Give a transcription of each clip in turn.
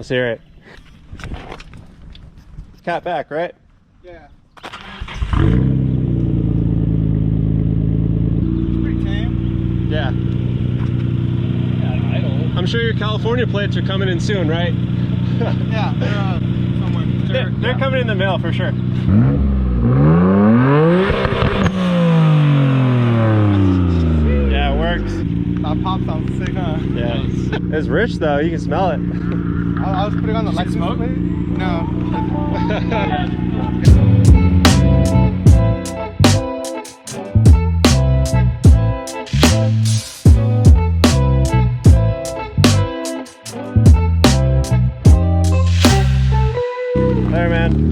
Let's hear it. Cat back, right? Yeah. Pretty tame. Yeah. I'm sure your California plates are coming in soon, right? Yeah, they're somewhere. They're coming in the mail for sure. Yeah, it works. That pop sounds sick, huh? Yeah. It's rich though, you can smell it. I was putting on the license smoke? plate. No. There, man.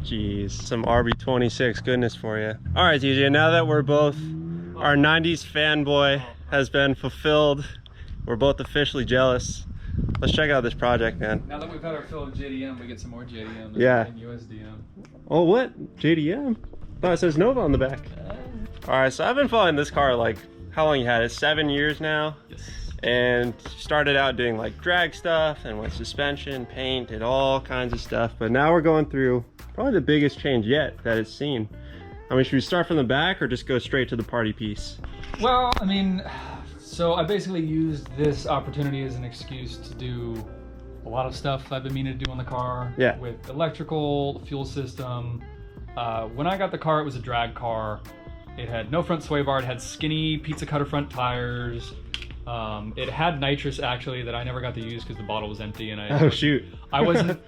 Jeez, some RB26 goodness for you. All right, TJ, now that we're both, our 90s fanboy has been fulfilled, we're both officially jealous. Let's check out this project, man. Now that we've had our fill of JDM, we get some more JDM Yeah. and USDM. Oh, what? JDM? Oh, it says Nova on the back. All right, so I've been following this car, like, how long you had it? 7 years now? Yes. And started out doing like drag stuff and with suspension, paint, and all kinds of stuff. But now we're going through probably the biggest change yet that it's seen. I mean, should we start from the back or just go straight to the party piece? Well, I mean, so I basically used this opportunity as an excuse to do a lot of stuff I've been meaning to do on the car. Yeah. With electrical, fuel system. When I got the car, it was a drag car. It had no front sway bar. It had skinny pizza cutter front tires. It had nitrous actually that I never got to use because the bottle was empty and Oh shoot. I wasn't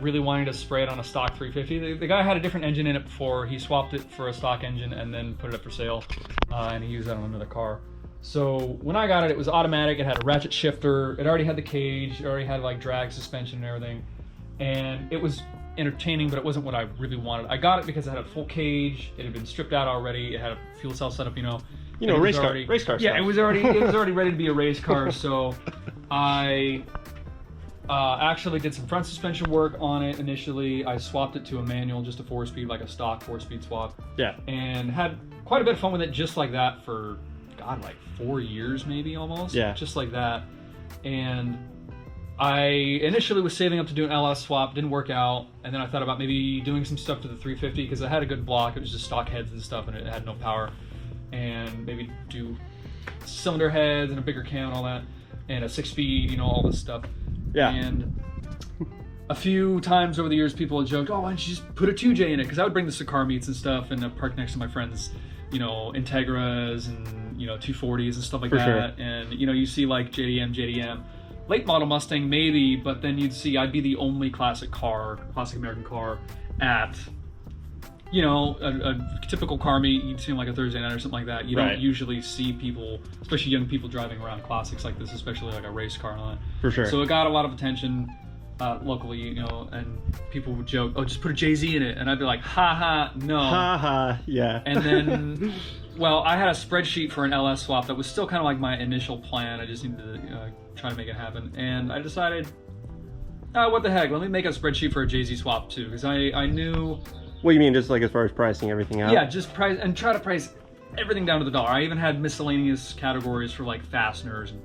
really wanting to spray it on a stock 350. The guy had a different engine in it before. He swapped it for a stock engine and then put it up for sale, and he used that on another car. So when I got it, it was automatic. It had a ratchet shifter. It already had the cage. It already had like drag suspension and everything, and it was entertaining, but it wasn't what I really wanted. I got it because it had a full cage. It had been stripped out already. It had a fuel cell setup, you know. Race car Yeah, stuff. it was already ready to be a race car. So I actually did some front suspension work on it initially. I swapped it to a manual, just a 4-speed, like a stock 4-speed swap. Yeah. And had quite a bit of fun with it just like that for, God, like 4 years maybe almost. Yeah. Just like that. And I initially was saving up to do an LS swap, didn't work out. And then I thought about maybe doing some stuff to the 350 because I had a good block. It was just stock heads and stuff and it had no power. And maybe do cylinder heads and a bigger cam and all that, and a 6-speed, you know, all this stuff. Yeah. And a few times over the years, people have joked, "Oh, why don't you just put a 2J in it?" Because I would bring this to car meets and stuff, and I'd park next to my friends, you know, Integras and 240s and stuff like that. Sure. And you see like JDM, late model Mustang maybe, but then you'd see I'd be the only classic American car at. A typical car meet, you'd see them like a Thursday night or something like that. You don't usually see people, especially young people, driving around classics like this, especially like a race car and all that. For sure. So it got a lot of attention locally, and people would joke, "Oh, just put a JZ in it," and I'd be like, "Ha ha, no." Ha ha, yeah. And then, well, I had a spreadsheet for an LS swap that was still kind of like my initial plan. I just needed to try to make it happen, and I decided, what the heck? Let me make a spreadsheet for a JZ swap too, because I knew. What do you mean, just like as far as pricing everything out? Yeah, just price and try to price everything down to the dollar. I even had miscellaneous categories for like fasteners and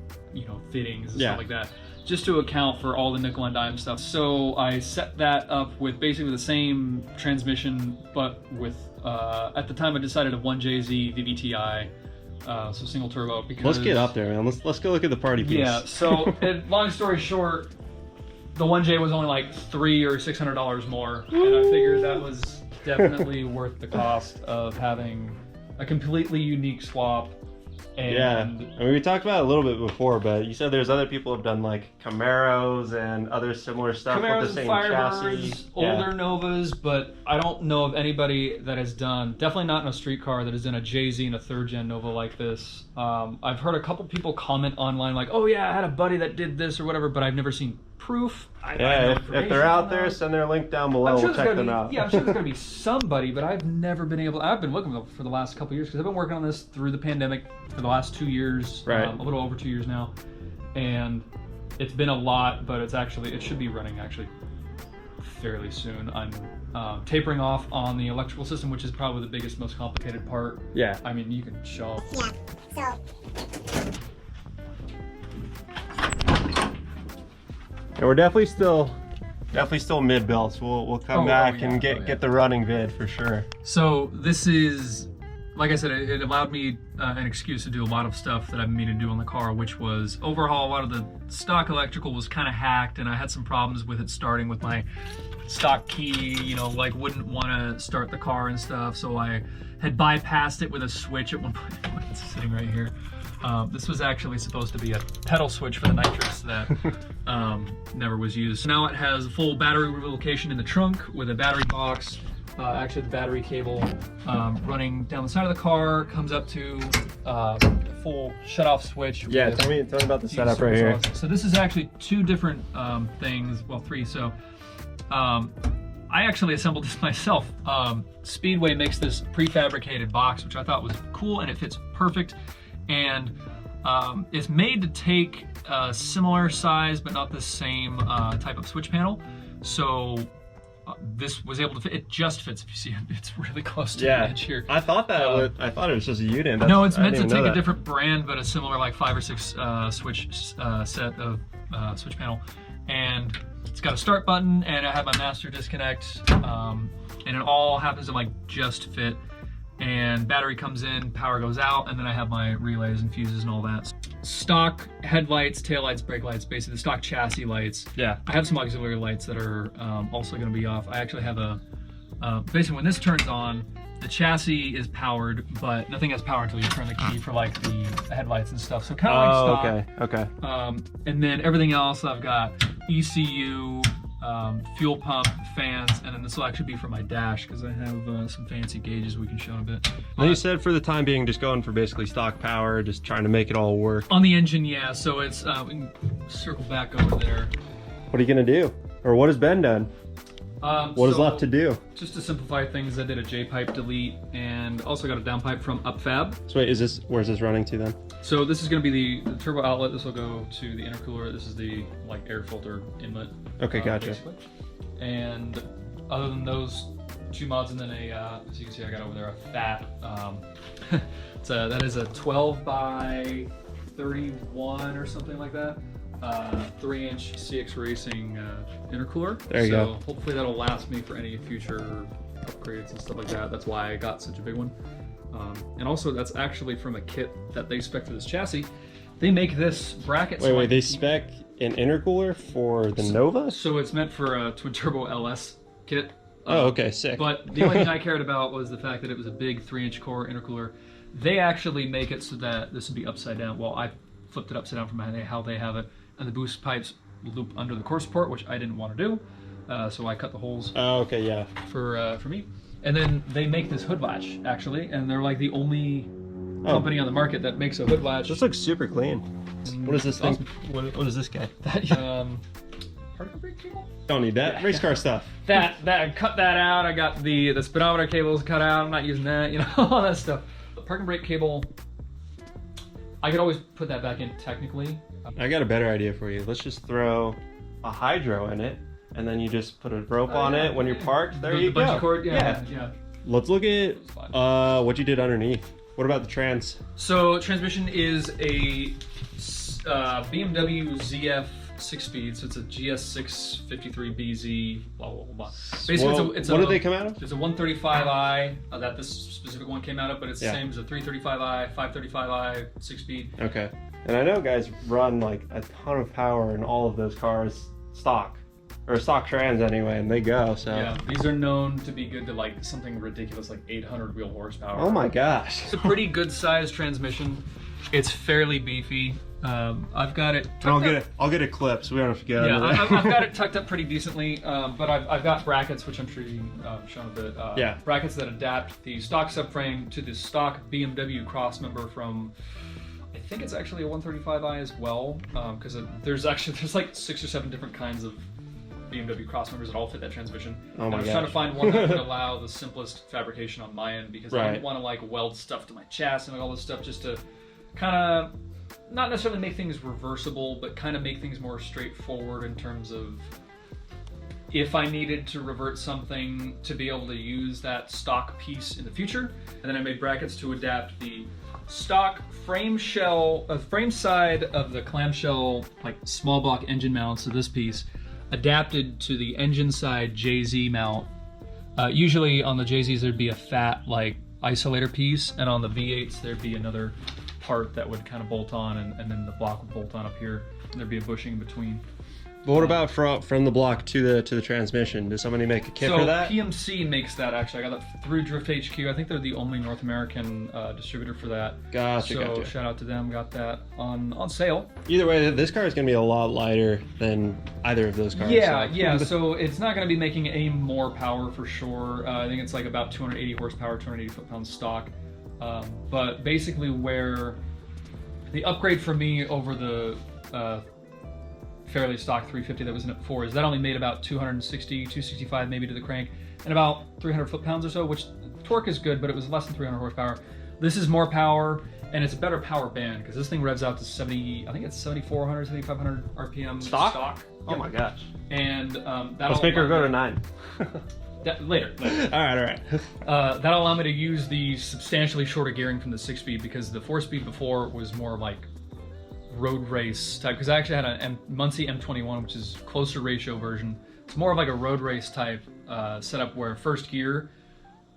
fittings and stuff like that, just to account for all the nickel and dime stuff. So I set that up with basically the same transmission, but with at the time I decided a 1JZ VVTi, so single turbo. Because let's get up there, man. Let's go look at the party piece. Yeah. So long story short, the 1J was only like $300 or $600 more, and I figured that was definitely worth the cost of having a completely unique swap. And yeah, I mean, we talked about it a little bit before, but you said there's other people who have done like Camaros and other similar stuff with the same chassis. Older Novas, but I don't know of anybody that has done, definitely not in a street car, that has done a JZ and a 3rd gen Nova like this. I've heard a couple people comment online like, "Oh yeah, I had a buddy that did this or whatever," but I've never seen proof. If they're out there, send their link down below. We'll check them out. Yeah, I'm sure there's going to be somebody, but I've never been able. I've been looking for the last couple years because I've been working on this through the pandemic for the last 2 years, right? A little over 2 years now, and it's been a lot, but it should be running actually fairly soon. I'm tapering off on the electrical system, which is probably the biggest, most complicated part. Yeah. I mean, you can show. Yeah. And we're definitely still mid builds. We'll come back and get the running vid for sure. So this is, like I said, it allowed me an excuse to do a lot of stuff that I've been meaning to do on the car, which was overhaul a lot of the stock electrical. Was kind of hacked, and I had some problems with it starting with my stock key, you know, like wouldn't want to start the car and stuff. So I had bypassed it with a switch at one point. It's sitting right here. This was actually supposed to be a pedal switch for the nitrous that never was used. So now it has a full battery relocation in the trunk with a battery box. Actually, the battery cable running down the side of the car comes up to full shut-off switch. Yeah, tell me about the setup right here. So this is actually two different things, well, three. So I actually assembled this myself. Speedway makes this prefabricated box, which I thought was cool, and it fits perfect. And it's made to take a similar size, but not the same type of switch panel. So this was able to fit. It just fits. If you see it, it's really close to the edge here. I thought that I thought it was just a unit. No, it's meant to take a different brand, but a similar like 5 or 6 switch set of switch panel. And it's got a start button, and I have my master disconnect, and it all happens to like just fit. And battery comes in, power goes out, and then I have my relays and fuses and all that. Stock headlights, taillights, brake lights, basically the stock chassis lights. Yeah. I have some auxiliary lights that are also going to be off. I actually have a, basically when this turns on, the chassis is powered, but nothing has power until you turn the key for like the headlights and stuff. So kind of like stock. Okay. And then everything else, I've got ECU, fuel pump, fans, and then this will actually be for my dash because I have some fancy gauges we can show in a bit. And you said for the time being, just going for basically stock power, just trying to make it all work. On the engine, yeah. So it's we can circle back over there. What are you gonna do, or what has Ben done? What is left to do? Just to simplify things, I did a J-pipe delete and also got a downpipe from UpFab. So wait, where's this running to then? So this is going to be the turbo outlet. This will go to the intercooler. This is the like air filter inlet. Okay, gotcha. Basically. And other than those two mods, and then as you can see, I got over there a fat. That is a 12 by 31 or something like that. 3-inch CX Racing intercooler. There you go. So hopefully that'll last me for any future upgrades and stuff like that. That's why I got such a big one. And also that's actually from a kit that they spec for this chassis. They make this bracket. Wait, they spec an intercooler for the Nova? So it's meant for a twin turbo LS kit. Oh, okay, sick. But the only thing I cared about was the fact that it was a big 3-inch core intercooler. They actually make it so that this would be upside down. Well, I flipped it upside down from how they have it. And the boost pipes loop under the core support, which I didn't want to do. So I cut the holes. Oh, okay, yeah. For me. And then they make this hood latch, actually. And they're like the only company on the market that makes a hood latch. This looks super clean. What is this thing? Awesome. What is this guy? Particle brake cable? Don't need that. Race car stuff. That cut that out. I got the speedometer cables cut out. I'm not using that, you know, all that stuff. The parking brake cable, I could always put that back in technically. I got a better idea for you. Let's just throw a hydro in it, and then you just put a rope on it when you're parked. There you go. Bungee cord, yeah. Let's look at what you did underneath. What about the trans? So transmission is a BMW ZF 6-speed, so it's a GS653BZ. Blah blah blah. Basically, what did they come out of? It's a 135i that this specific one came out of, but it's the same as a 335i, 535i, 6-speed. Okay. And I know guys run like a ton of power in all of those cars stock, or stock trans anyway, and they go, so. Yeah, these are known to be good to like something ridiculous like 800 wheel horsepower. Oh my gosh. It's a pretty good sized transmission. It's fairly beefy. I've got it. I'll get a clip so we don't have to get Yeah, into that. I've got it tucked up pretty decently, but I've got brackets, which I'm sure you've shown a bit. Brackets that adapt the stock subframe to the stock BMW crossmember from, I think it's actually a 135i as well, because there's like 6 or 7 different kinds of BMW crossmembers that all fit that transmission. Oh my I was trying to find one that would allow the simplest fabrication on my end, because I don't want to like weld stuff to my chassis and all this stuff, just to kind of not necessarily make things reversible, but kind of make things more straightforward in terms of if I needed to revert something to be able to use that stock piece in the future. And then I made brackets to adapt the stock frame side of the clamshell, like small block engine mounts of this piece, adapted to the engine side JZ mount. Usually on the JZs there'd be a fat like isolator piece, and on the V8s there'd be another part that would kind of bolt on, and then the block would bolt on up here, and there'd be a bushing in between. But what about from the block to the transmission? Does somebody make a kit for that? PMC makes that actually. I got that through Drift HQ. I think they're the only North American distributor for that. Gotcha, so gotcha. Shout out to them. Got that on sale. Either way, this car is going to be a lot lighter than either of those cars. Yeah. So it's not going to be making any more power for sure. I think it's like about 280 horsepower, 280 foot-pounds stock. But basically, where the upgrade for me over the fairly stock 350 that was in it before is that only made about 260, 265 maybe to the crank, and about 300 foot-pounds or so, which torque is good, but it was less than 300 horsepower. This is more power, and it's a better power band, because this thing revs out to 70, I think it's 7,400, 7,500 RPM Stock? Oh Yep. my gosh. And that'll Let's make her go to 9. Later. All right. That'll allow me to use the substantially shorter gearing from the 6-speed, because the 4-speed before was more like road race type, because I actually had a Muncie M21, which is closer ratio version. It's more of like a road race type setup where first gear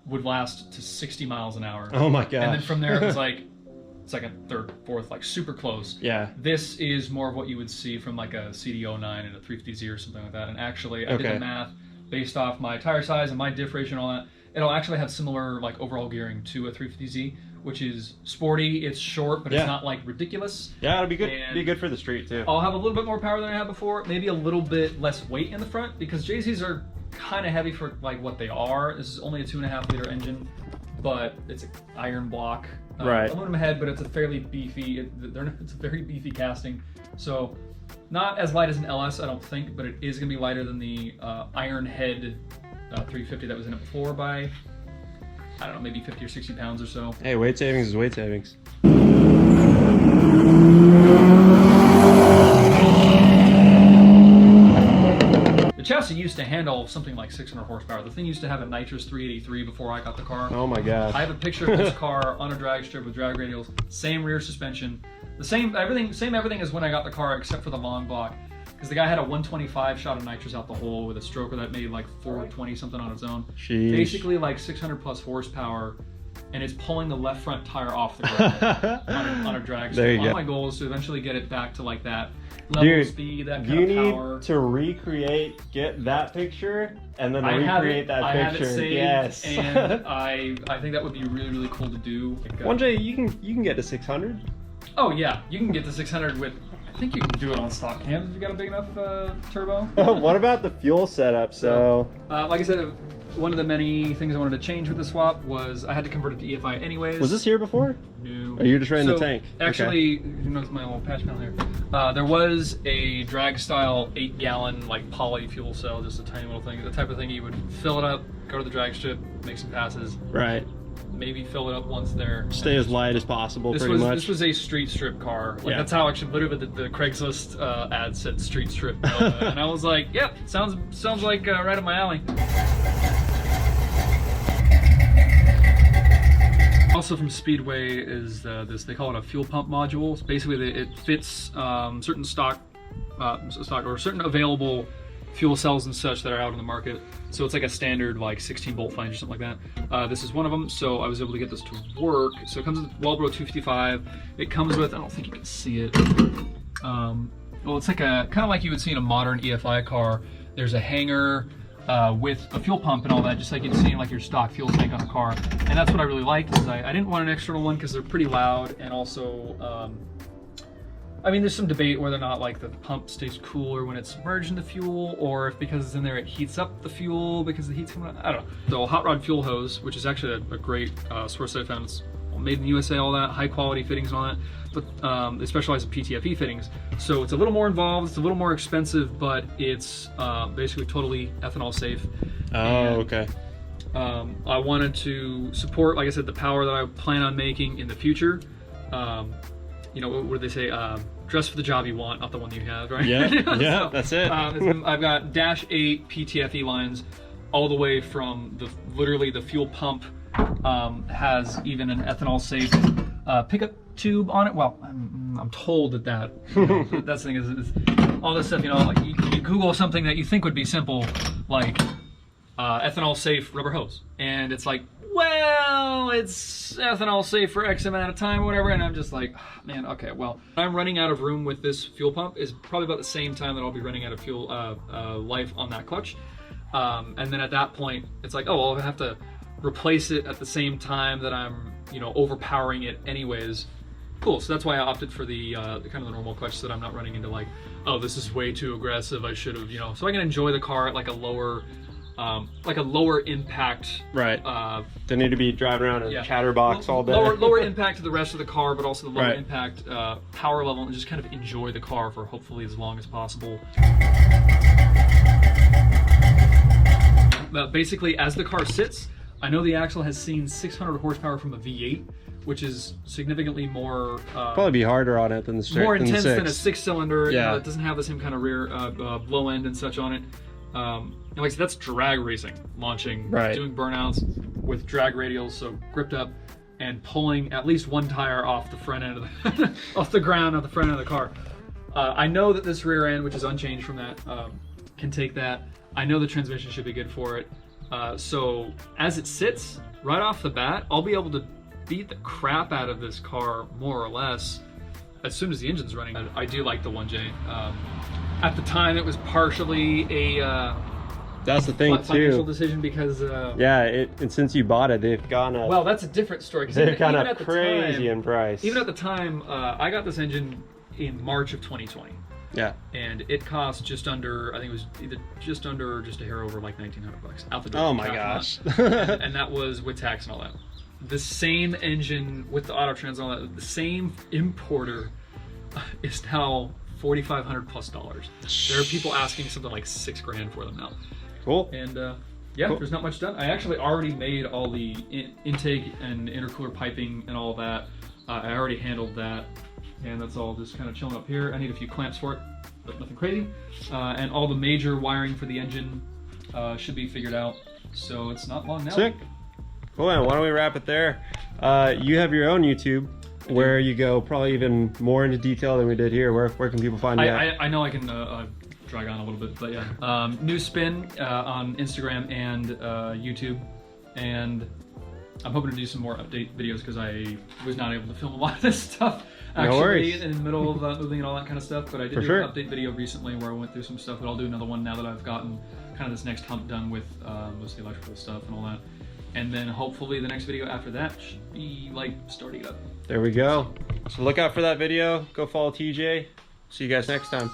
would last to 60 miles an hour. Oh my gosh. And then from there it was like second, third, fourth, like super close. Yeah. This is more of what you would see from like a CD09 and a 350Z or something like that. And actually I did the math based off my tire size and my diff ratio and all that. It'll actually have similar like overall gearing to a 350Z, which is sporty. It's short, but it's not like ridiculous. Yeah, it'll be good. And be good for the street too. I'll have a little bit more power than I had before. Maybe a little bit less weight in the front, because JZs are kind of heavy for like what they are. This is only a 2.5 liter engine, but it's an iron block, aluminum head, but it's a fairly beefy. It's a very beefy casting, so not as light as an LS, I don't think, but it is gonna be lighter than the iron head 350 that was in it before by, I don't know, maybe 50 or 60 pounds or so. Hey, weight savings is weight savings. The chassis used to handle something like 600 horsepower. The thing used to have a nitrous 383 before I got the car. Oh my god. I have a picture of this car on a drag strip with drag radials, same rear suspension, the same everything as when I got the car except for the long block. Because the guy had a 125 shot of nitrous out the hole with a stroker that made like 420 something on its own. Sheesh. Basically like 600 plus horsepower, and it's pulling the left front tire off the ground on a drag strip. There you One go. of my goals is to eventually get it back to like that level of speed, that kind you of power. need to get that picture and then recreate that I picture. have it saved, yes. and I think that would be really, really cool to do. Like, One day you can get to 600. oh yeah, you can get to 600 with. I think you can do it on stock cams if you got a big enough turbo. What about the fuel setup? So, like I said, one of the many things I wanted to change with the swap was I had to convert it to EFI anyways. was this here before? No. Or you're just running the tank? Actually, you notice my little patch panel there. There was a drag style 8-gallon like poly fuel cell, just a tiny little thing. The type of thing you would fill it up, go to the drag strip, make some passes. Right. Maybe fill it up once there. Stay as light as possible, This pretty much. This was a street strip car. Like, Yeah. that's how actually literally the Craigslist ad said street strip. And I was like, yep, sounds like right up my alley. Also from Speedway is this, they call it a fuel pump module. So basically it fits certain stock or certain available fuel cells and such that are out in the market. So it's like a standard like 16 bolt flange or something like that. This is one of them, so I was able to get this to work. So it comes with Walbro 255. It comes with, I don't think you can see it. Well, it's like a, kind of like you would see in a modern EFI car. There's a hanger with a fuel pump and all that, just like you'd see in like your stock fuel tank on a car. And that's what I really liked, is I didn't want an external one because they're pretty loud, and also, I mean, there's some debate whether or not like the pump stays cooler when it's submerged in the fuel, or if because it's in there it heats up the fuel because the heat's coming out. I don't know. So Hot Rod Fuel Hose, which is actually a great source that I found. It's made in the USA, all that, high quality fittings and all that. But they specialize in PTFE fittings. So it's a little more involved, it's a little more expensive, but it's basically totally ethanol safe. Oh, okay. I wanted to support, like I said, the power that I plan on making in the future. You know, what do they say? dress for the job you want, not the one that you have, right? Yeah, yeah, So, that's it. I've got Dash 8 PTFE lines all the way from literally the fuel pump has even an ethanol safe pickup tube on it. Well, I'm told that you know, that's the thing is all this stuff, you know, like you Google something that you think would be simple, like ethanol safe rubber hose, and it's like, well, it's ethanol safe for X amount of time or whatever, and I'm just like, oh, man, okay, well, I'm running out of room with this fuel pump is probably about the same time that I'll be running out of fuel life on that clutch, and then at that point, it's like, oh, well, I have to replace it at the same time that I'm, you know, overpowering it anyways. Cool, so that's why I opted for the kind of the normal clutch, so that I'm not running into like, oh, this is way too aggressive, I should have, you know, so I can enjoy the car at like a lower impact. Right. Don't need to be driving around in a chatterbox all day. Lower impact to the rest of the car, but also the lower Right. impact power level, and just kind of enjoy the car for hopefully as long as possible. But basically, as the car sits, I know the axle has seen 600 horsepower from a V8, which is significantally more Probably be harder on it than the more than the intense than a six. 6-cylinder. Yeah. You know, it doesn't have the same kind of rear blow end and such on it. And like I said, that's drag racing, launching, Right. doing burnouts with drag radials, so gripped up, and pulling at least one tire off the front end of the off the ground of the front end of the car. I know that this rear end, which is unchanged from that, can take that. I know the transmission should be good for it. So as it sits, right off the bat, I'll be able to beat the crap out of this car more or less as soon as the engine's running. I do like the 1J. At the time, it was partially a That's the thing financial too. decision because Yeah, and since you bought it, they've gone up. well, that's a different story. 'Cause they've even gone up at the crazy time- in price. Even at the time, I got this engine in March of 2020. Yeah. And it cost just under, I think it was either just under or just a hair over like $1,900 out the door. Oh my cash gosh. lot. And that was with tax and all that. The same engine with the auto trans and all that, the same importer is now $4,500 plus. There are people asking something like $6,000 for them now. Cool. And yeah, Cool. there's not much done. I actually already made all the intake and intercooler piping and all that. I already handled that, and that's all just kind of chilling up here. I need a few clamps for it, but nothing crazy. And all the major wiring for the engine should be figured out, so it's not long now. Sick. Cool, man. Why don't we wrap it there? You have your own YouTube where you go probably even more into detail than we did here. Where can people find you at? I know I can drag on a little bit, but yeah. New Spin on Instagram and YouTube, and I'm hoping to do some more update videos because I was not able to film a lot of this stuff actually No worries. in the middle of moving and all that kind of stuff. But I did For do sure. an update video recently where I went through some stuff, but I'll do another one now that I've gotten kind of this next hump done with most of the electrical stuff and all that. And then hopefully the next video after that should be like starting it up. There we go. So look out for that video. Go follow TJ. See you guys next time.